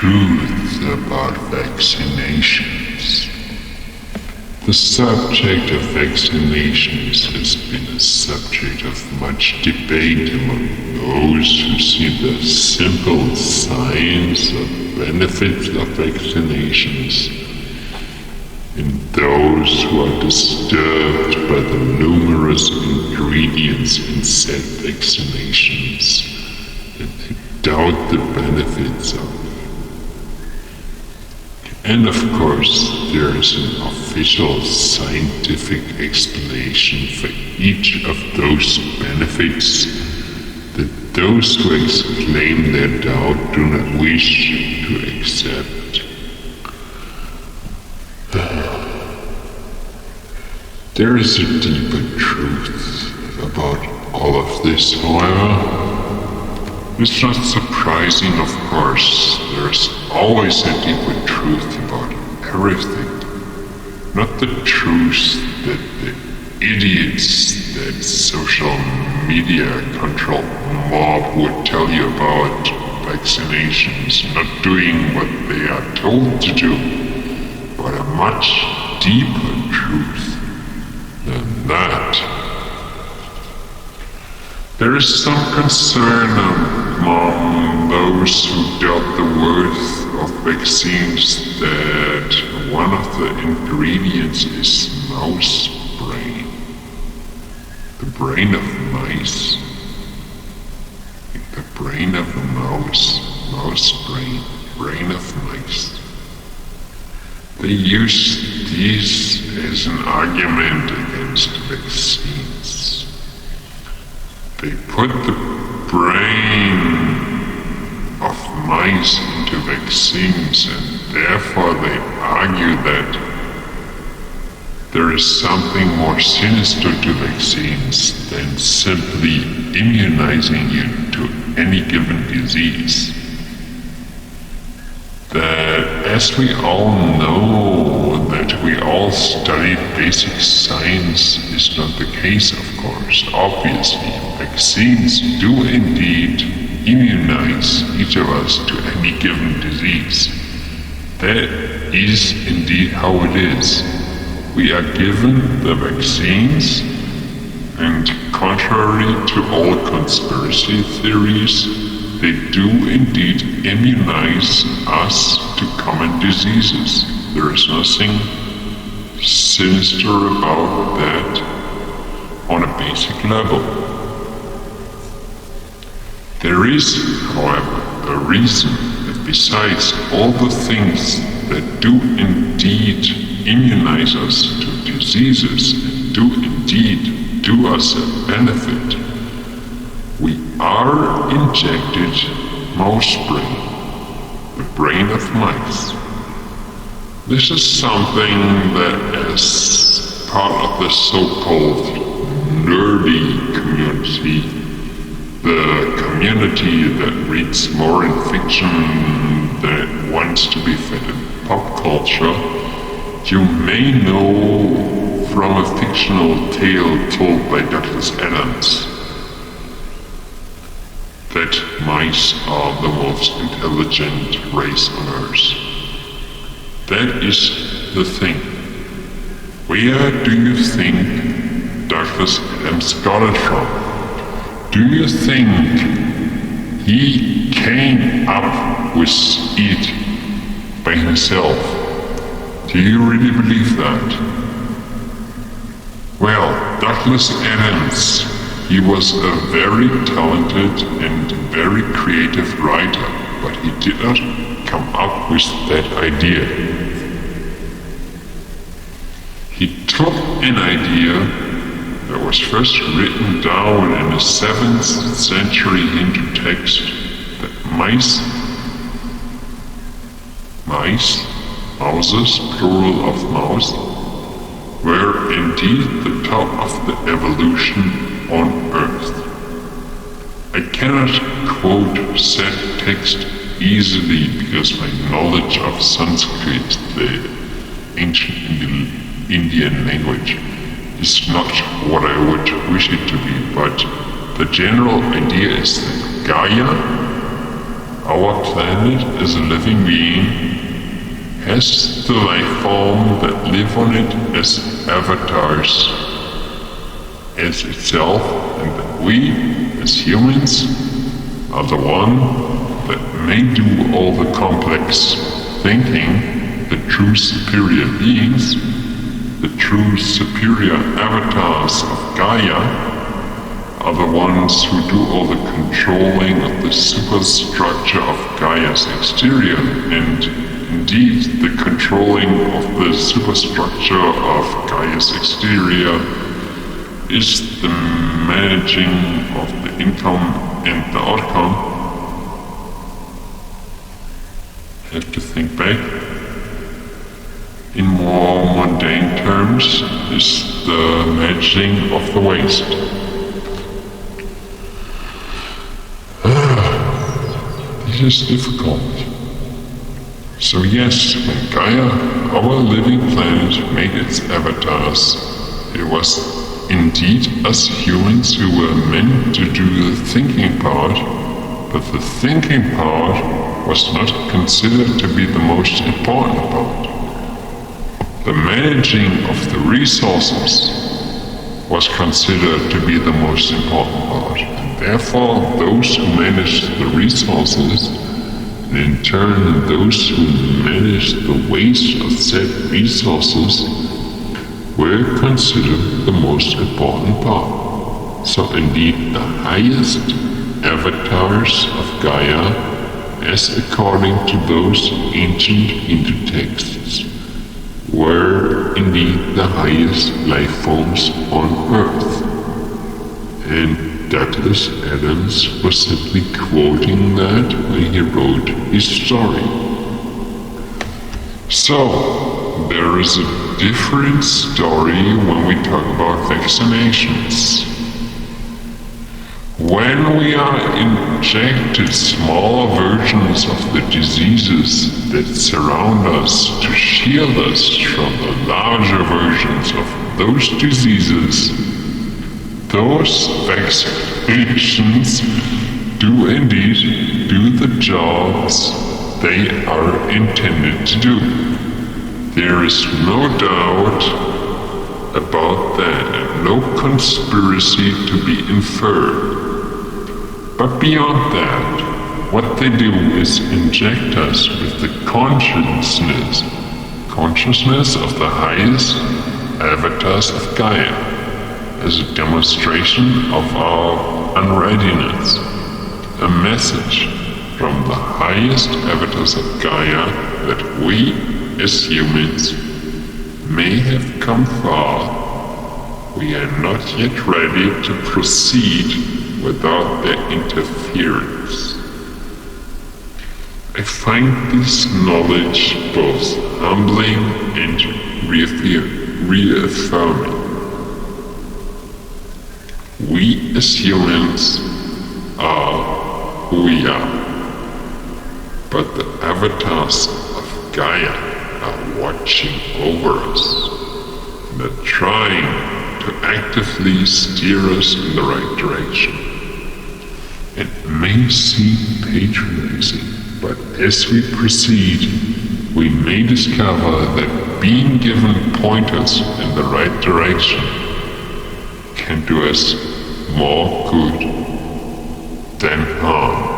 truth about vaccinations. The subject of vaccinations has been a subject of much debate among those who see the simple science of benefits of vaccinations and those who are disturbed by the numerous ingredients in said vaccinations and doubt the benefits of. And of course, there is an official scientific explanation for each of those benefits that those who exclaim their doubt do not wish to accept. There is a deeper truth about all of this, however. It's not surprising, of course. There's always a deeper truth about everything. Not the truth that the idiots that social media control mob would tell you about vaccinations not doing what they are told to do, but a much deeper truth than that. There is some concern among those who doubt the worth of vaccines that one of the ingredients is mouse brain. The brain of mice. The brain of a mouse brain, brain of mice. They use these as an argument against vaccines. They put the brain of mice into vaccines, and therefore they argue that there is something more sinister to vaccines than simply immunizing you to any given disease. That, as we all know, that we all studied basic science is not the case, of course. Obviously, vaccines do indeed immunize each of us to any given disease. That is indeed how it is. We are given the vaccines, and contrary to all conspiracy theories, they do indeed immunize us to common diseases. There is nothing sinister about that on a basic level. There is, however, a reason that besides all the things that do indeed immunize us to diseases and do indeed do us a benefit, we are injected mouse brain, the brain of mice. This is something that, as part of the so-called nerdy community, the community that reads more in fiction than it wants to be fed in pop culture, you may know from a fictional tale told by Douglas Adams that mice are the most intelligent race on Earth. That is the thing. Where do you think Douglas Adams got it from? Do you think he came up with it by himself? Do you really believe that? Well, Douglas Adams, he was a very talented and very creative writer, but he did not come up with that idea. He took an idea that was first written down in a 7th century Hindu text that mouses, plural of mouse, were indeed the top of the evolution on Earth. I cannot quote said text easily because my knowledge of Sanskrit, the ancient Indian language, is not what I would wish it to be, but the general idea is that Gaia, our planet as a living being has the life form that live on it as avatars as itself, and that we, as humans, are the one that may do all the complex thinking. The true superior beings, the true superior avatars of Gaia, are the ones who do all the controlling of the superstructure of Gaia's exterior, and indeed the controlling of the superstructure of Gaia's exterior is the managing of the income and the outcome. Have to think back. In more mundane terms, is the managing of the waste. This is difficult. So yes, when Gaia, our living planet, made its avatars, it was indeed us humans who were meant to do the thinking part, but the thinking part was not considered to be the most important part. The managing of the resources was considered to be the most important part, and therefore those who managed the resources, and in turn those who managed the waste of said resources, were considered the most important part. So indeed the highest avatars of Gaia, as according to those ancient Hindu texts, were indeed the highest life forms on Earth. And Douglas Adams was simply quoting that when he wrote his story. So, there is a different story when we talk about vaccinations. When we are injected smaller versions of the diseases that surround us to shield us from the larger versions of those diseases, those vaccinations do indeed do the jobs they are intended to do. There is no doubt about that, and no conspiracy to be inferred. But beyond that, what they do is inject us with the consciousness of the highest avatars of Gaia, as a demonstration of our unreadiness, a message from the highest avatars of Gaia that we, as humans, may have come far. We are not yet ready to proceed without their interference. I find this knowledge both humbling and reaffirming. We as humans are who we are, but the avatars of Gaia are watching over us and are trying to actively steer us in the right direction. It may seem patronizing, but as we proceed, we may discover that being given pointers in the right direction can do us more good than harm.